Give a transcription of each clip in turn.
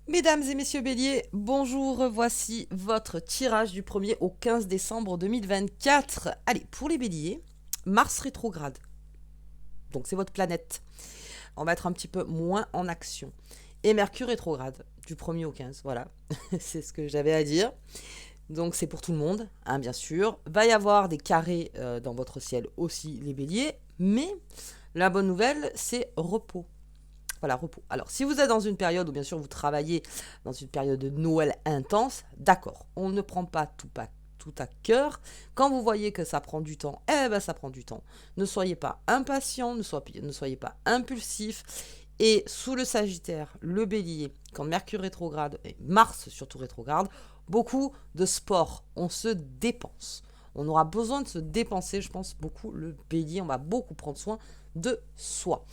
Mesdames et messieurs béliers, bonjour, voici votre tirage du 1er au 15 décembre 2024. Allez, pour les béliers, Mars rétrograde, donc c'est votre planète. On va être un petit peu moins en action. Et Mercure rétrograde, du 1er au 15, voilà, c'est ce que j'avais à dire. Donc c'est pour tout le monde, hein, bien sûr. Va y avoir des carrés dans votre ciel aussi, les béliers, mais la bonne nouvelle, c'est repos. Voilà, repos. Alors, si vous êtes dans une période où, bien sûr, vous travaillez dans une période de Noël intense, d'accord, on ne prend tout à cœur. Quand vous voyez que ça prend du temps, eh ben ça prend du temps. Ne soyez pas impatient, ne soyez pas impulsif. Et sous le Sagittaire, le Bélier, quand Mercure rétrograde et Mars surtout rétrograde, beaucoup de sport, on se dépense. On aura besoin de se dépenser, je pense, beaucoup le Bélier, on va beaucoup prendre soin de soi.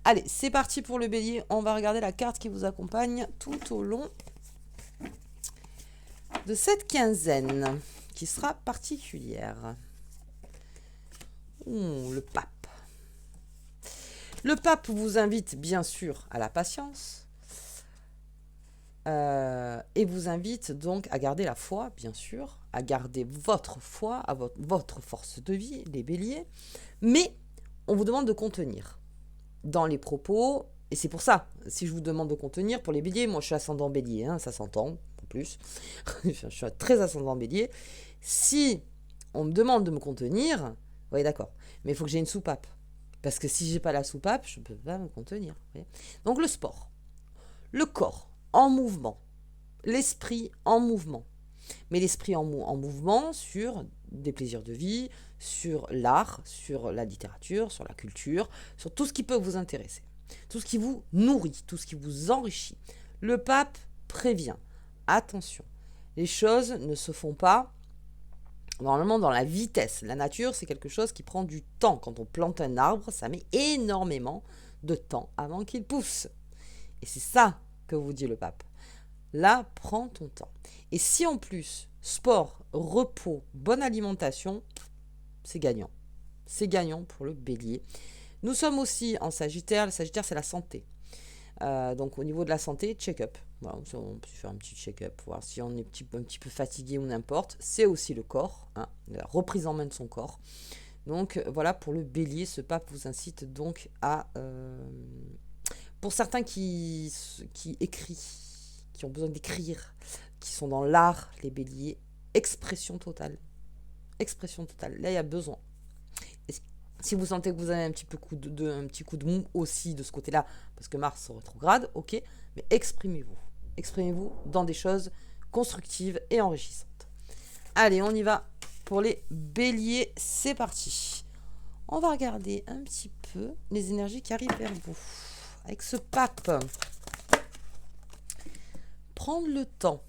Allez, c'est parti pour le bélier. On va regarder la carte qui vous accompagne tout au long de cette quinzaine qui sera particulière. Le pape. Le pape vous invite bien sûr à la patience et vous invite donc à garder la foi, bien sûr, à garder votre foi, à votre force de vie, les béliers, mais on vous demande de contenir dans les propos, et c'est pour ça, si je vous demande de contenir, pour les béliers, moi je suis ascendant bélier, hein, ça s'entend, en plus, je suis très ascendant bélier, si on me demande de me contenir, oui d'accord, mais il faut que j'ai une soupape, parce que si j'ai pas la soupape, je ne peux pas me contenir. Donc le sport, le corps en mouvement, l'esprit en mouvement, mais l'esprit en mouvement sur des plaisirs de vie, sur l'art, sur la littérature, sur la culture, sur tout ce qui peut vous intéresser, tout ce qui vous nourrit, tout ce qui vous enrichit. Le pape prévient, attention, les choses ne se font pas normalement dans la vitesse. La nature, c'est quelque chose qui prend du temps. Quand on plante un arbre, ça met énormément de temps avant qu'il pousse. Et c'est ça que vous dit le pape. Là, prends ton temps. Et si en plus, sport, repos, bonne alimentation, c'est gagnant. C'est gagnant pour le bélier. Nous sommes aussi en Sagittaire. Le Sagittaire, c'est la santé. Donc au niveau de la santé, check-up. Voilà, on peut faire un petit check-up, voir si on est un petit peu fatigué ou n'importe. C'est aussi le corps, hein, la reprise en main de son corps. Donc voilà, pour le bélier, ce pape vous incite donc à... pour certains qui écrivent, qui ont besoin d'écrire, qui sont dans l'art, les béliers, expression totale. Expression totale. Là, il y a besoin. Et si vous sentez que vous avez un petit coup de mou aussi de ce côté-là, parce que Mars rétrograde, ok, mais exprimez-vous. Exprimez-vous dans des choses constructives et enrichissantes. Allez, on y va pour les béliers. C'est parti. On va regarder un petit peu les énergies qui arrivent vers vous. Avec ce pape. Prendre le temps.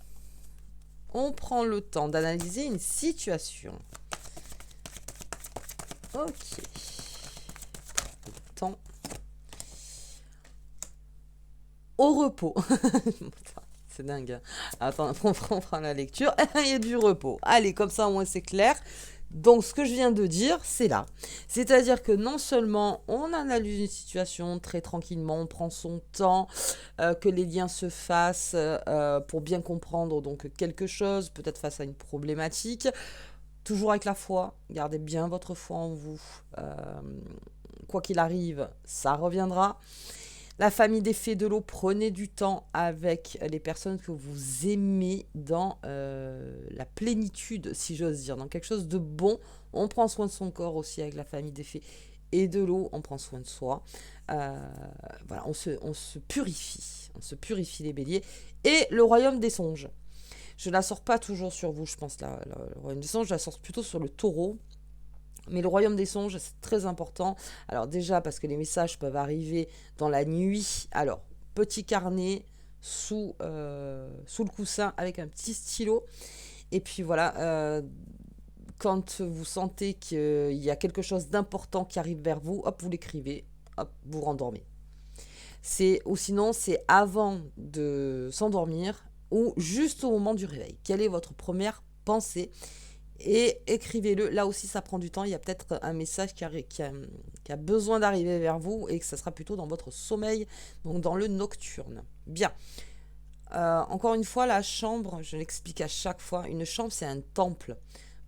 On prend le temps d'analyser une situation. Ok. Le temps. Au repos. C'est dingue. Attends, on prend la lecture. Il y a du repos. Allez, comme ça, au moins, c'est clair. Donc, ce que je viens de dire, c'est là. C'est-à-dire que non seulement on analyse une situation très tranquillement, on prend son temps, que les liens se fassent pour bien comprendre donc quelque chose, peut-être face à une problématique. Toujours avec la foi, gardez bien votre foi en vous. Quoi qu'il arrive, ça reviendra. La famille des fées de l'eau, prenez du temps avec les personnes que vous aimez dans la plénitude, si j'ose dire, dans quelque chose de bon. On prend soin de son corps aussi avec la famille des fées et de l'eau, on prend soin de soi. Voilà, on se purifie les béliers. Et le royaume des songes. Je ne la sors pas toujours sur vous, je pense, le royaume des songes, je la sors plutôt sur le taureau. Mais le royaume des songes, c'est très important. Alors déjà, parce que les messages peuvent arriver dans la nuit. Alors, petit carnet sous le coussin avec un petit stylo. Et puis voilà, quand vous sentez qu'il y a quelque chose d'important qui arrive vers vous, hop, vous l'écrivez, hop, vous rendormez. Ou sinon, c'est avant de s'endormir ou juste au moment du réveil. Quelle est votre première pensée ? Et écrivez-le. Là aussi, ça prend du temps. Il y a peut-être un message qui a besoin d'arriver vers vous et que ça sera plutôt dans votre sommeil, donc dans le nocturne. Bien. Encore une fois, la chambre, je l'explique à chaque fois, une chambre, c'est un temple.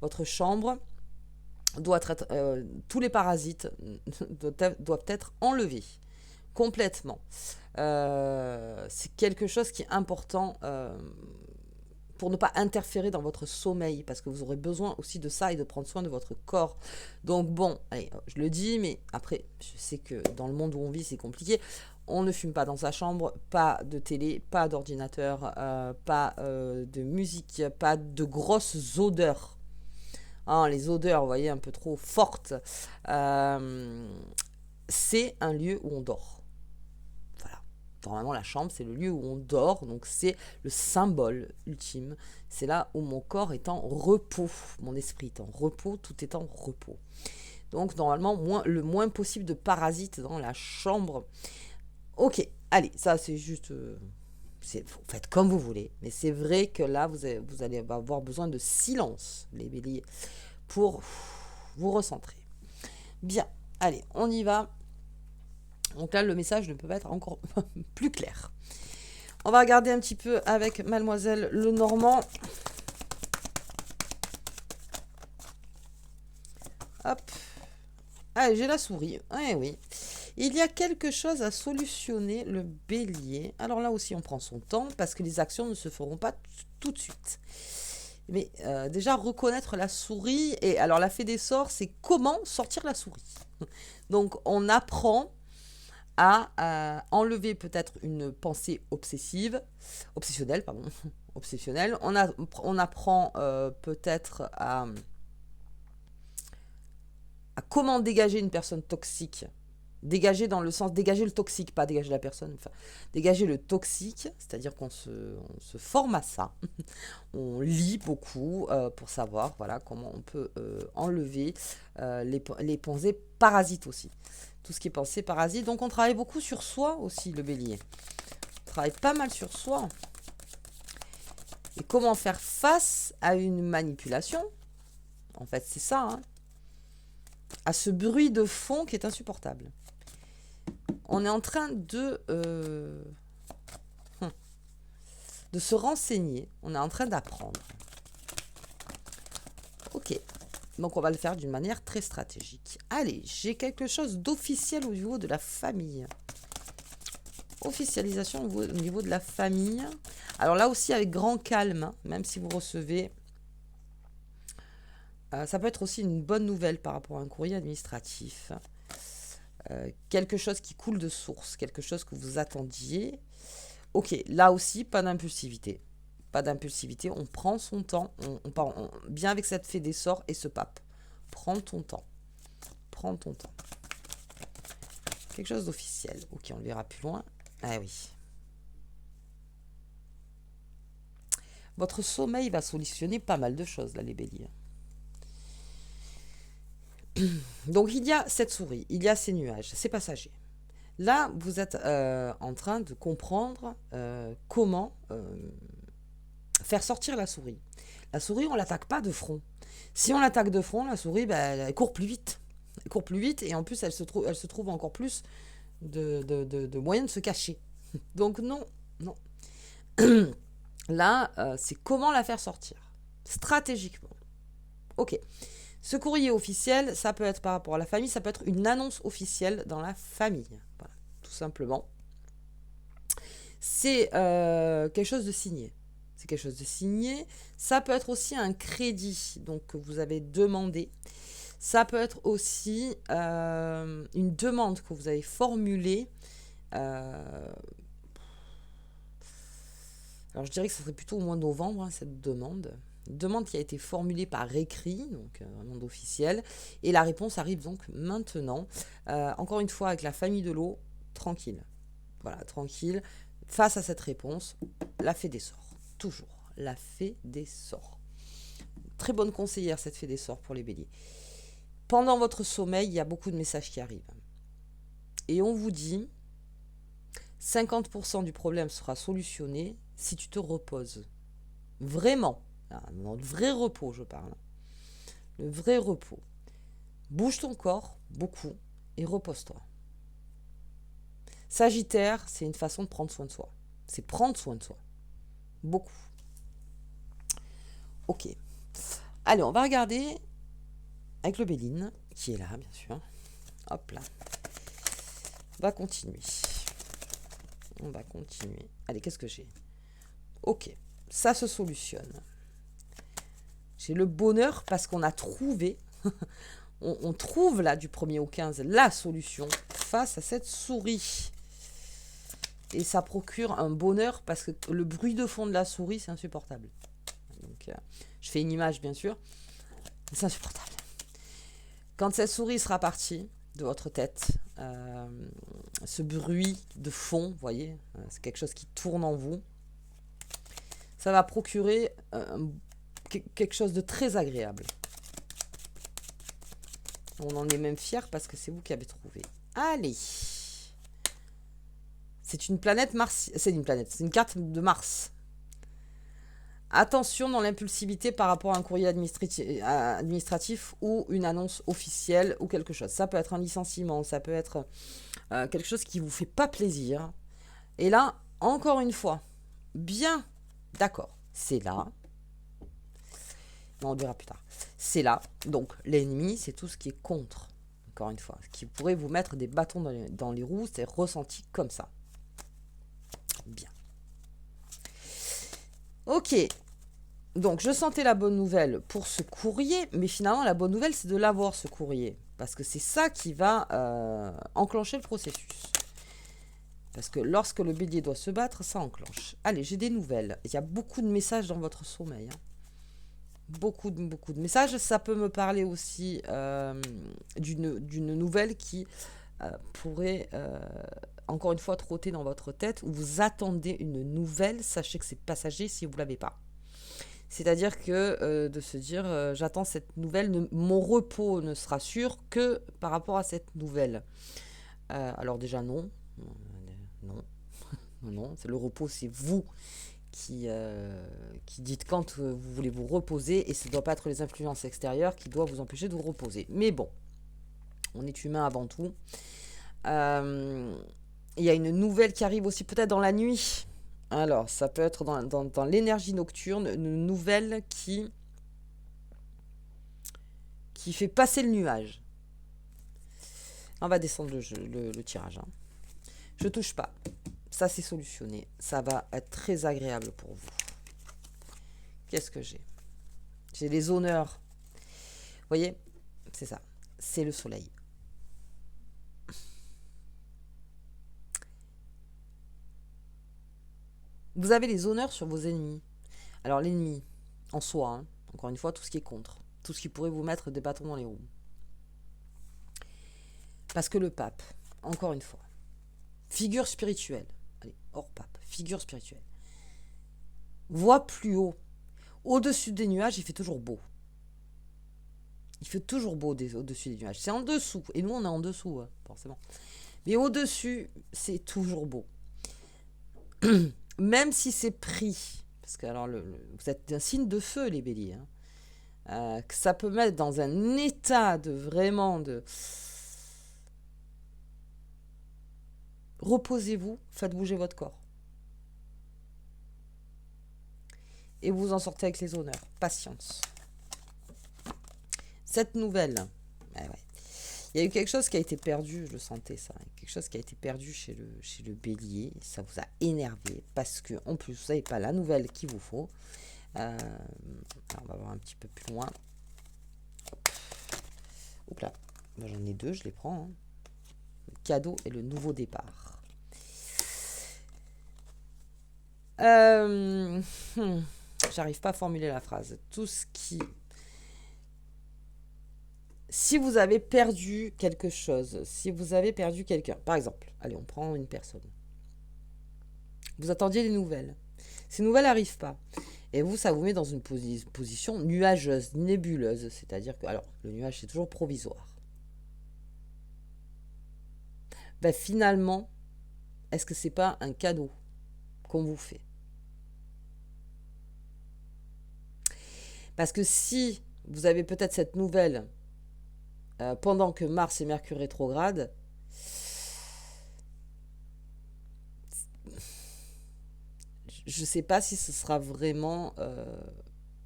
Votre chambre doit être, tous les parasites doivent être enlevés complètement. C'est quelque chose qui est important pour ne pas interférer dans votre sommeil, parce que vous aurez besoin aussi de ça et de prendre soin de votre corps. Donc bon, allez, je le dis, mais après, je sais que dans le monde où on vit, c'est compliqué. On ne fume pas dans sa chambre, pas de télé, pas d'ordinateur, pas de musique, pas de grosses odeurs. Hein, les odeurs, vous voyez, un peu trop fortes. C'est un lieu où on dort. Voilà. Normalement, la chambre, c'est le lieu où on dort, donc c'est le symbole ultime. C'est là où mon corps est en repos, mon esprit est en repos, tout est en repos. Donc, normalement, le moins possible de parasites dans la chambre. Ok, allez, ça c'est juste... faites comme vous voulez, mais c'est vrai que là, vous allez avoir besoin de silence, les béliers, pour vous recentrer. Bien, allez, on y va. Donc là, le message ne peut pas être encore plus clair. On va regarder un petit peu avec Mademoiselle Lenormand. Hop. Allez, j'ai la souris. Eh oui. Il y a quelque chose à solutionner, le bélier. Alors là aussi, on prend son temps parce que les actions ne se feront pas tout de suite. Mais déjà, reconnaître la souris. Et alors, la fée des sorts, c'est comment sortir la souris. Donc, on apprend à enlever peut-être une pensée obsessionnelle, pardon, obsessionnelle. On apprend peut-être à comment dégager une personne toxique. Dégager dans le sens, dégager le toxique, pas dégager la personne, enfin, dégager le toxique, c'est-à-dire qu'on se forme à ça. On lit beaucoup pour savoir voilà, comment on peut enlever les pensées parasites aussi. Tout ce qui est pensée parasite. Donc on travaille beaucoup sur soi aussi, le bélier. On travaille pas mal sur soi. Et comment faire face à une manipulation. En fait, c'est ça, hein, à ce bruit de fond qui est insupportable. On est en train de se renseigner. On est en train d'apprendre. Ok. Donc, on va le faire d'une manière très stratégique. Allez, j'ai quelque chose d'officiel au niveau de la famille. Officialisation au niveau de la famille. Alors là aussi, avec grand calme, hein, même si vous recevez... ça peut être aussi une bonne nouvelle par rapport à un courrier administratif. Quelque chose qui coule de source, quelque chose que vous attendiez. Ok, là aussi, pas d'impulsivité. Pas d'impulsivité, on prend son temps, on part bien avec cette fée des sorts et ce pape. Prends ton temps. Prends ton temps. Quelque chose d'officiel. Ok, on le verra plus loin. Ah oui. Votre sommeil va solutionner pas mal de choses, là, les béliers. Donc, il y a cette souris, il y a ces nuages, c'est passager. Là, vous êtes en train de comprendre comment faire sortir la souris. La souris, on ne l'attaque pas de front. Si on l'attaque de front, la souris, elle court plus vite. Elle court plus vite et en plus, elle se trouve encore plus de moyens de se cacher. Donc non, non. Là, c'est comment la faire sortir. Stratégiquement. Ok. Ce courrier officiel, ça peut être par rapport à la famille, ça peut être une annonce officielle dans la famille. Voilà, tout simplement. C'est quelque chose de signé. C'est quelque chose de signé. Ça peut être aussi un crédit, donc que vous avez demandé. Ça peut être aussi une demande que vous avez formulée. Alors je dirais que ce serait plutôt au mois de novembre, hein, cette demande. Une demande qui a été formulée par écrit, donc un demande officielle. Et la réponse arrive donc maintenant. Encore une fois, avec la famille de l'eau, tranquille. Voilà, tranquille. Face à cette réponse, la fée des sorts. Toujours la fée des sorts. Très bonne conseillère, cette fée des sorts pour les béliers. Pendant votre sommeil, il y a beaucoup de messages qui arrivent. Et on vous dit, 50% du problème sera solutionné si tu te reposes. Vraiment. Un vrai repos, je parle. Le vrai repos. Bouge ton corps, beaucoup, et repose-toi. Sagittaire, c'est une façon de prendre soin de soi. C'est prendre soin de soi. Beaucoup. Ok. Allez, on va regarder avec le Béline, qui est là, bien sûr. Hop là. On va continuer. On va continuer. Allez, qu'est-ce que j'ai? Ok, ça se solutionne. J'ai le bonheur parce qu'on a trouvé, on trouve là du 1er au 15 la solution face à cette souris. Et ça procure un bonheur parce que le bruit de fond de la souris, c'est insupportable. Donc, je fais une image, bien sûr. C'est insupportable. Quand cette souris sera partie de votre tête, ce bruit de fond, vous voyez, c'est quelque chose qui tourne en vous, ça va procurer quelque chose de très agréable. On en est même fiers parce que c'est vous qui avez trouvé. Allez. C'est une planète Mars. C'est une carte de Mars. Attention dans l'impulsivité par rapport à un courrier administratif ou une annonce officielle ou quelque chose. Ça peut être un licenciement, ça peut être quelque chose qui ne vous fait pas plaisir. Et là, encore une fois, bien d'accord, c'est là. On le verra plus tard. C'est là. Donc, l'ennemi, c'est tout ce qui est contre. Encore une fois, qui pourrait vous mettre des bâtons dans les roues, c'est ressenti comme ça. Bien. Ok. Donc, je sentais la bonne nouvelle pour ce courrier, mais finalement, la bonne nouvelle, c'est de l'avoir, ce courrier. Parce que c'est ça qui va enclencher le processus. Parce que lorsque le bélier doit se battre, ça enclenche. Allez, j'ai des nouvelles. Il y a beaucoup de messages dans votre sommeil. Beaucoup de messages. Ça peut me parler aussi d'une nouvelle qui pourrait, encore une fois, trotter dans votre tête. Où vous attendez une nouvelle. Sachez que c'est passager si vous ne l'avez pas. C'est-à-dire que de se dire, j'attends cette nouvelle, mon repos ne sera sûr que par rapport à cette nouvelle. Alors déjà, non. Non, c'est le repos, c'est vous qui dites quand vous voulez vous reposer, et ce ne doit pas être les influences extérieures qui doivent vous empêcher de vous reposer. Mais bon, on est humain avant tout. Il y a une nouvelle qui arrive aussi peut-être dans la nuit. Alors, ça peut être dans l'énergie nocturne, une nouvelle qui fait passer le nuage. On va descendre le tirage. Je touche pas. Ça, c'est solutionné. Ça va être très agréable pour vous. Qu'est-ce que j'ai? J'ai les honneurs. Vous voyez? C'est ça. C'est le soleil. Vous avez les honneurs sur vos ennemis. Alors, l'ennemi, en soi, encore une fois, tout ce qui est contre. Tout ce qui pourrait vous mettre des bâtons dans les roues. Parce que le pape, encore une fois, figure spirituelle. Allez, hors pape, figure spirituelle. Voit plus haut. Au-dessus des nuages, il fait toujours beau. Il fait toujours beau au-dessus des nuages. C'est en dessous. Et nous, on est en dessous, forcément. Mais au-dessus, c'est toujours beau. Même si c'est pris. Parce que alors, vous êtes un signe de feu, les béliers. Que ça peut mettre dans un état de vraiment de... Reposez-vous, faites bouger votre corps. Et vous en sortez avec les honneurs. Patience. Cette nouvelle, il y a eu quelque chose qui a été perdu, je le sentais ça. Quelque chose qui a été perdu chez le bélier. Ça vous a énervé parce que en plus, vous n'avez pas la nouvelle qu'il vous faut. Alors, on va voir un petit peu plus loin. Oups là, moi, j'en ai deux, je les prends. Le cadeau et le nouveau départ. J'arrive pas à formuler la phrase. Tout ce qui... Si vous avez perdu quelque chose, si vous avez perdu quelqu'un, par exemple, allez, on prend une personne. Vous attendiez des nouvelles. Ces nouvelles n'arrivent pas. Et vous, ça vous met dans une position nuageuse, nébuleuse. C'est-à-dire que, alors, le nuage, c'est toujours provisoire. Ben, finalement, est-ce que c'est pas un cadeau qu'on vous fait? Parce que si vous avez peut-être cette nouvelle pendant que Mars et Mercure rétrograde, je ne sais pas si ce sera vraiment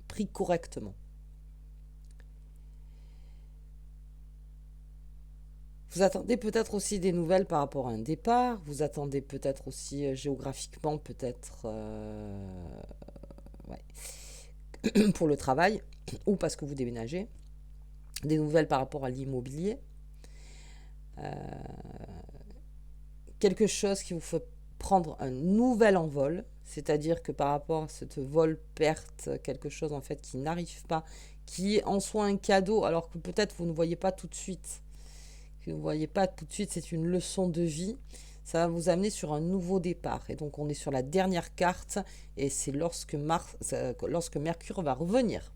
pris correctement. Vous attendez peut-être aussi des nouvelles par rapport à un départ. Vous attendez peut-être aussi géographiquement, peut-être ouais, pour le travail ou parce que vous déménagez. Des nouvelles par rapport à l'immobilier. Quelque chose qui vous fait prendre un nouvel envol. C'est-à-dire que par rapport à cette vol-perte, quelque chose en fait qui n'arrive pas, qui est en soi un cadeau, alors que peut-être vous ne voyez pas tout de suite. Que vous ne voyez pas tout de suite, c'est une leçon de vie. Ça va vous amener sur un nouveau départ. Et donc on est sur la dernière carte, et c'est lorsque Mercure va revenir.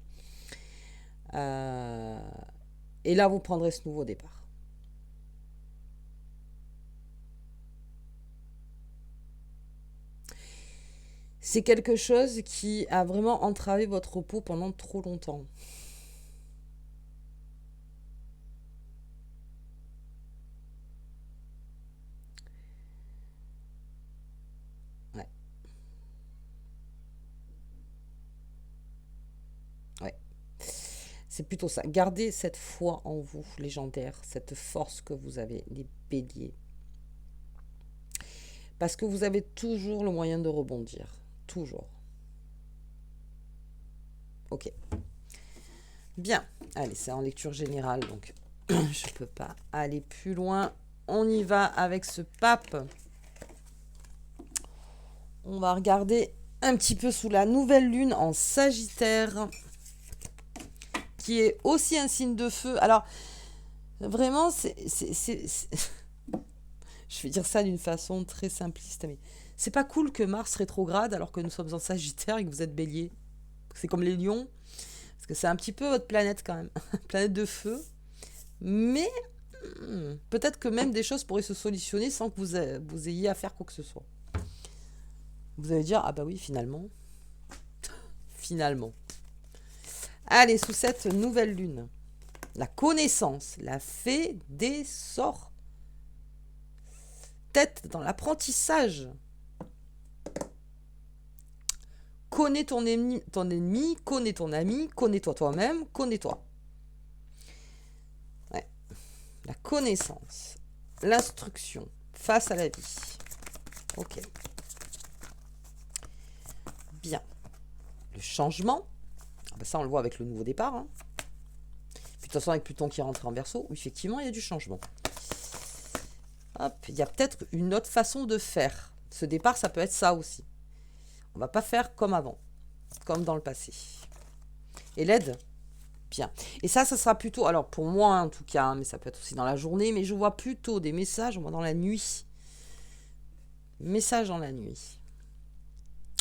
Et là, vous prendrez ce nouveau départ. C'est quelque chose qui a vraiment entravé votre repos pendant trop longtemps. Ouais. Ouais. C'est plutôt ça. Gardez cette foi en vous, légendaire, cette force que vous avez, les béliers. Parce que vous avez toujours le moyen de rebondir. Toujours. Ok. Bien. Allez, c'est en lecture générale, donc je ne peux pas aller plus loin. On y va avec ce pape. On va regarder un petit peu sous la nouvelle lune en Sagittaire, qui est aussi un signe de feu. Alors, vraiment, je vais dire ça d'une façon très simpliste, mais c'est pas cool que Mars rétrograde alors que nous sommes en Sagittaire et que vous êtes Bélier. C'est comme les lions, parce que c'est un petit peu votre planète quand même, planète de feu. Mais peut-être que même des choses pourraient se solutionner sans que vous ayez à faire quoi que ce soit. Vous allez dire, ah bah oui, finalement. Finalement. Allez, sous cette nouvelle lune, la connaissance, la fée des sorts. Tête dans l'apprentissage. Connais ton ennemi, connais ton ami, connais-toi toi-même, connais-toi. Ouais. La connaissance, l'instruction face à la vie. Ok. Bien. Le changement. Ah ben ça, on le voit avec le nouveau départ. Hein. Puis de toute façon, avec Pluton qui rentre en Verseau, effectivement, il y a du changement. Hop, il y a peut-être une autre façon de faire. Ce départ, ça peut être ça aussi. On va pas faire comme avant, comme dans le passé. Et l'aide, bien. Et ça sera plutôt, alors pour moi en tout cas, mais ça peut être aussi dans la journée, mais je vois plutôt des messages, moi, dans la nuit. Messages dans la nuit.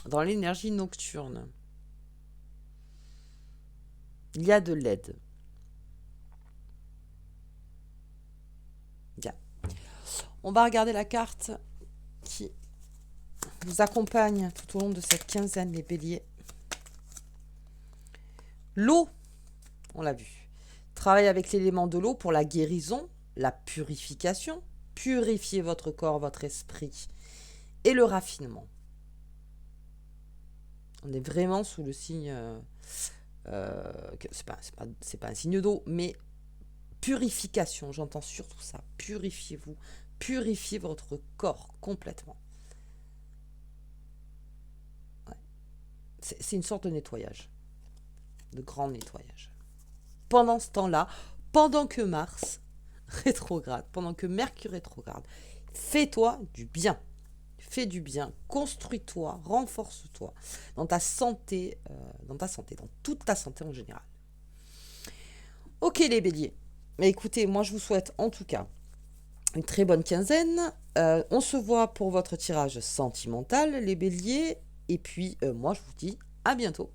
Dans l'énergie nocturne. Il y a de l'aide. Bien. On va regarder la carte qui vous accompagne tout au long de cette quinzaine, les béliers. L'eau, on l'a vu. Travaille avec l'élément de l'eau pour la guérison, la purification, purifier votre corps, votre esprit et le raffinement. On est vraiment sous le signe, c'est pas un signe d'eau, mais purification, j'entends surtout ça. Purifiez-vous, purifiez votre corps complètement. Ouais. C'est une sorte de nettoyage, de grand nettoyage. Pendant ce temps-là, pendant que Mars rétrograde, pendant que Mercure rétrograde, fais-toi du bien. Fais du bien, construis-toi, renforce-toi dans ta santé, dans toute ta santé en général. Ok les béliers, mais écoutez, moi je vous souhaite en tout cas une très bonne quinzaine. On se voit pour votre tirage sentimental les béliers, et puis moi je vous dis à bientôt.